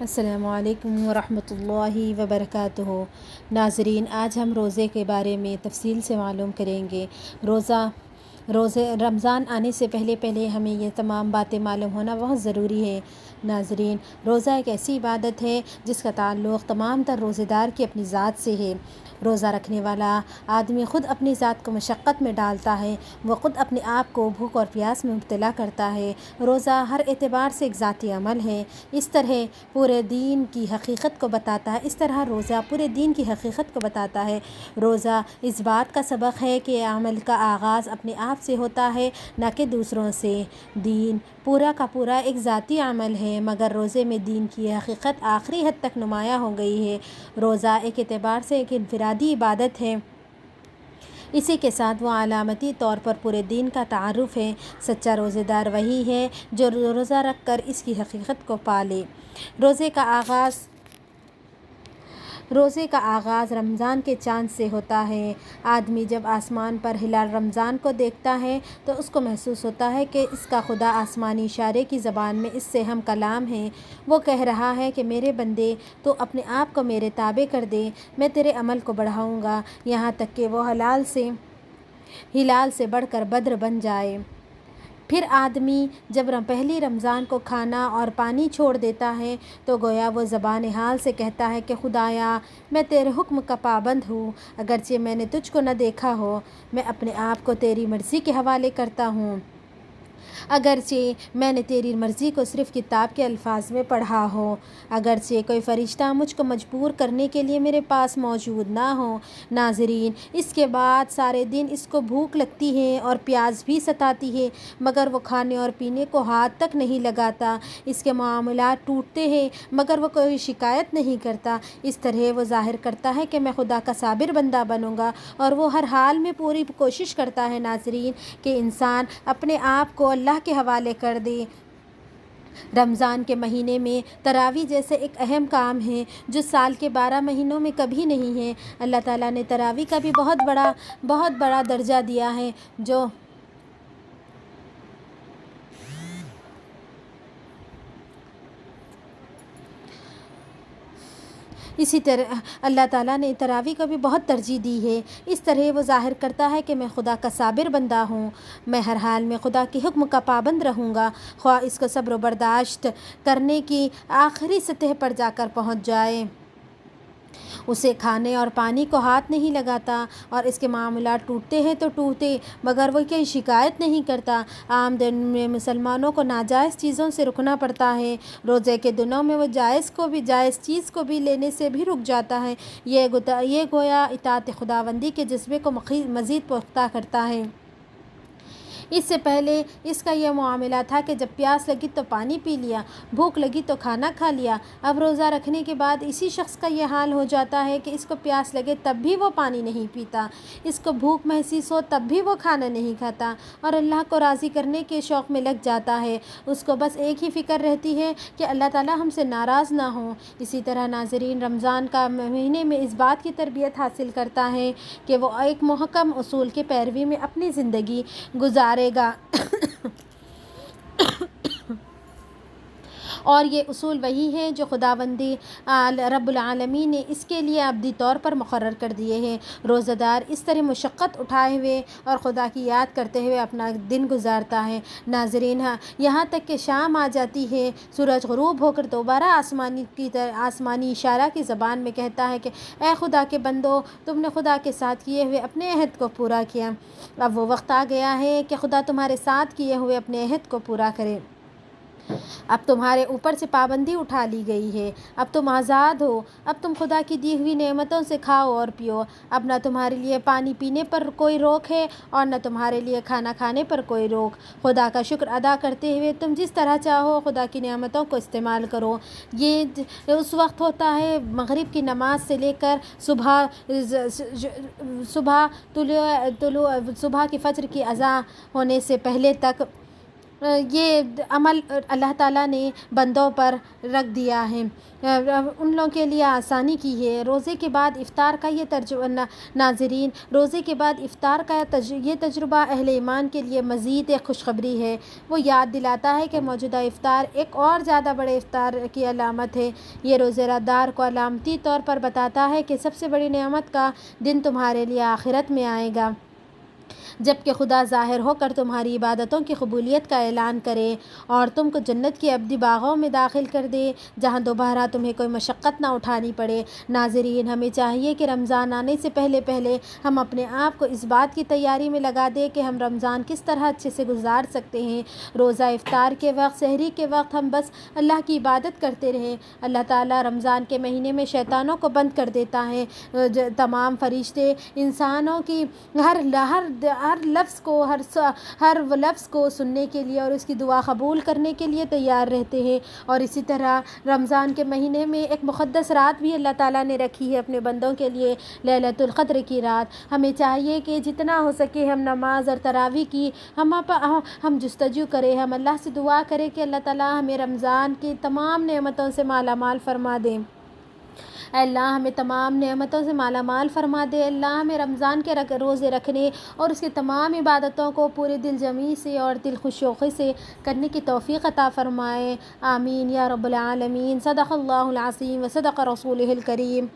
السلام علیکم ورحمۃ اللہ وبرکاتہ۔ ناظرین، آج ہم روزے کے بارے میں تفصیل سے معلوم کریں گے۔ روزے رمضان آنے سے پہلے ہمیں یہ تمام باتیں معلوم ہونا بہت ضروری ہے۔ ناظرین، روزہ ایک ایسی عبادت ہے جس کا تعلق تمام تر روزے دار کی اپنی ذات سے ہے۔ روزہ رکھنے والا آدمی خود اپنی ذات کو مشقت میں ڈالتا ہے، وہ خود اپنے آپ کو بھوک اور پیاس میں مبتلا کرتا ہے۔ روزہ ہر اعتبار سے ایک ذاتی عمل ہے، اس طرح پورے دین کی حقیقت کو بتاتا ہے، اس طرح روزہ پورے دین کی حقیقت کو بتاتا ہے۔ روزہ اس بات کا سبق ہے کہ عمل کا آغاز اپنے آپ سے ہوتا ہے، نہ کہ دوسروں سے۔ دین پورا کا پورا ایک ذاتی عمل ہے، مگر روزے میں دین کی حقیقت آخری حد تک نمایاں ہو گئی ہے۔ روزہ ایک اعتبار سے ایک انفرادی عبادت ہے، اسی کے ساتھ وہ علامتی طور پر پورے دین کا تعارف ہے۔ سچا روزے دار وہی ہے جو روزہ رکھ کر اس کی حقیقت کو پالے۔ روزے کا آغاز رمضان کے چاند سے ہوتا ہے۔ آدمی جب آسمان پر ہلال رمضان کو دیکھتا ہے تو اس کو محسوس ہوتا ہے کہ اس کا خدا آسمانی اشارے کی زبان میں اس سے ہم کلام ہے۔ وہ کہہ رہا ہے کہ میرے بندے، تو اپنے آپ کو میرے تابع کر دے، میں تیرے عمل کو بڑھاؤں گا، یہاں تک کہ وہ ہلال سے بڑھ کر بدر بن جائے۔ پھر آدمی جب پہلی رمضان کو کھانا اور پانی چھوڑ دیتا ہے تو گویا وہ زبان حال سے کہتا ہے کہ خدایا، میں تیرے حکم کا پابند ہوں، اگرچہ میں نے تجھ کو نہ دیکھا ہو، میں اپنے آپ کو تیری مرضی کے حوالے کرتا ہوں، اگرچہ میں نے تیری مرضی کو صرف کتاب کے الفاظ میں پڑھا ہو، اگرچہ کوئی فرشتہ مجھ کو مجبور کرنے کے لیے میرے پاس موجود نہ ہو۔ ناظرین، اس کے بعد سارے دن اس کو بھوک لگتی ہے اور پیاس بھی ستاتی ہے، مگر وہ کھانے اور پینے کو ہاتھ تک نہیں لگاتا۔ اس کے معاملات ٹوٹتے ہیں مگر وہ کوئی شکایت نہیں کرتا۔ اس طرح وہ ظاہر کرتا ہے کہ میں خدا کا صابر بندہ بنوں گا، اور وہ ہر حال میں پوری کوشش کرتا ہے ناظرین کہ انسان اپنے آپ کو اللہ کے حوالے کر دے۔ رمضان کے مہینے میں تراویح جیسے ایک اہم کام ہے جو سال کے 12 مہینوں میں کبھی نہیں ہے۔ اللہ تعالیٰ نے تراویح کا بھی بہت بڑا درجہ دیا ہے، جو اسی طرح اللہ تعالیٰ نے تراویح کو بھی بہت ترجیح دی ہے۔ اس طرح وہ ظاہر کرتا ہے کہ میں خدا کا صابر بندہ ہوں، میں ہر حال میں خدا کے حکم کا پابند رہوں گا، خواہ اس کو صبر و برداشت کرنے کی آخری سطح پر جا کر پہنچ جائے۔ اسے کھانے اور پانی کو ہاتھ نہیں لگاتا، اور اس کے معاملات ٹوٹتے ہیں تو ٹوٹتے، مگر وہ کوئی شکایت نہیں کرتا۔ عام دن میں مسلمانوں کو ناجائز چیزوں سے رکنا پڑتا ہے، روزے کے دنوں میں وہ جائز چیز کو بھی لینے سے بھی رک جاتا ہے۔ یہ گویا اطاعت خداوندی کے جذبے کو مزید پختہ کرتا ہے۔ اس سے پہلے اس کا یہ معاملہ تھا کہ جب پیاس لگی تو پانی پی لیا، بھوک لگی تو کھانا کھا لیا۔ اب روزہ رکھنے کے بعد اسی شخص کا یہ حال ہو جاتا ہے کہ اس کو پیاس لگے تب بھی وہ پانی نہیں پیتا، اس کو بھوک محسوس ہو تب بھی وہ کھانا نہیں کھاتا، اور اللہ کو راضی کرنے کے شوق میں لگ جاتا ہے۔ اس کو بس ایک ہی فکر رہتی ہے کہ اللہ تعالیٰ ہم سے ناراض نہ ہوں۔ اسی طرح ناظرین، رمضان کا مہینے میں اس بات کی تربیت حاصل کرتا ہے کہ وہ ایک محکم اصول کی پیروی میں اپنی زندگی گزارے گا اور یہ اصول وہی ہیں جو خداوندی رب العالمین نے اس کے لیے ابدی طور پر مقرر کر دیے ہیں۔ روزہ دار اس طرح مشقت اٹھائے ہوئے اور خدا کی یاد کرتے ہوئے اپنا دن گزارتا ہے۔ ناظرین، یہاں تک کہ شام آ جاتی ہے، سورج غروب ہو کر دوبارہ آسمانی اشارہ کی زبان میں کہتا ہے کہ اے خدا کے بندو، تم نے خدا کے ساتھ کیے ہوئے اپنے عہد کو پورا کیا۔ اب وہ وقت آ گیا ہے کہ خدا تمہارے ساتھ کیے ہوئے اپنے عہد کو پورا کرے۔ اب تمہارے اوپر سے پابندی اٹھا لی گئی ہے، اب تم آزاد ہو، اب تم خدا کی دی ہوئی نعمتوں سے کھاؤ اور پیو۔ اب نہ تمہارے لیے پانی پینے پر کوئی روک ہے اور نہ تمہارے لیے کھانا کھانے پر کوئی روک۔ خدا کا شکر ادا کرتے ہوئے تم جس طرح چاہو خدا کی نعمتوں کو استعمال کرو۔ یہ اس وقت ہوتا ہے مغرب کی نماز سے لے کر صبح کی فجر کی اذان ہونے سے پہلے تک، یہ عمل اللہ تعالیٰ نے بندوں پر رکھ دیا ہے، ان لوگوں کے لیے آسانی کی ہے۔ روزے کے بعد افطار کا یہ ناظرین، روزے کے بعد افطار کا یہ تجربہ اہل ایمان کے لیے مزید ایک خوشخبری ہے۔ وہ یاد دلاتا ہے کہ موجودہ افطار ایک اور زیادہ بڑے افطار کی علامت ہے۔ یہ روزہ دار کو علامتی طور پر بتاتا ہے کہ سب سے بڑی نعمت کا دن تمہارے لیے آخرت میں آئے گا، جبکہ خدا ظاہر ہو کر تمہاری عبادتوں کی قبولیت کا اعلان کرے اور تم کو جنت کی ابدی باغوں میں داخل کر دے، جہاں دوبارہ تمہیں کوئی مشقت نہ اٹھانی پڑے۔ ناظرین، ہمیں چاہیے کہ رمضان آنے سے پہلے ہم اپنے آپ کو اس بات کی تیاری میں لگا دیں کہ ہم رمضان کس طرح اچھے سے گزار سکتے ہیں۔ روزہ افطار کے وقت، سحری کے وقت ہم بس اللہ کی عبادت کرتے رہیں۔ اللہ تعالیٰ رمضان کے مہینے میں شیطانوں کو بند کر دیتا ہے۔ تمام فرشتے انسانوں کی ہر لفظ کو سننے کے لیے اور اس کی دعا قبول کرنے کے لیے تیار رہتے ہیں۔ اور اسی طرح رمضان کے مہینے میں ایک مقدس رات بھی اللہ تعالیٰ نے رکھی ہے اپنے بندوں کے لیے، لیلۃ القدر کی رات۔ ہمیں چاہیے کہ جتنا ہو سکے ہم نماز اور تراویح کی ہم جستجو کریں، ہم اللہ سے دعا کریں کہ اللہ تعالیٰ ہمیں رمضان کی تمام نعمتوں سے مالا مال فرما دیں۔ اے اللہ ہمیں تمام نعمتوں سے مالا مال فرما دے۔ اللہ ہمیں رمضان کے روزے رکھنے اور اس کی تمام عبادتوں کو پورے دل جمی سے اور دل خوشوقی سے کرنے کی توفیق عطا فرمائے۔ آمین یا رب العالمین۔ صدق اللہ العظیم و صدق رسولہ الکریم۔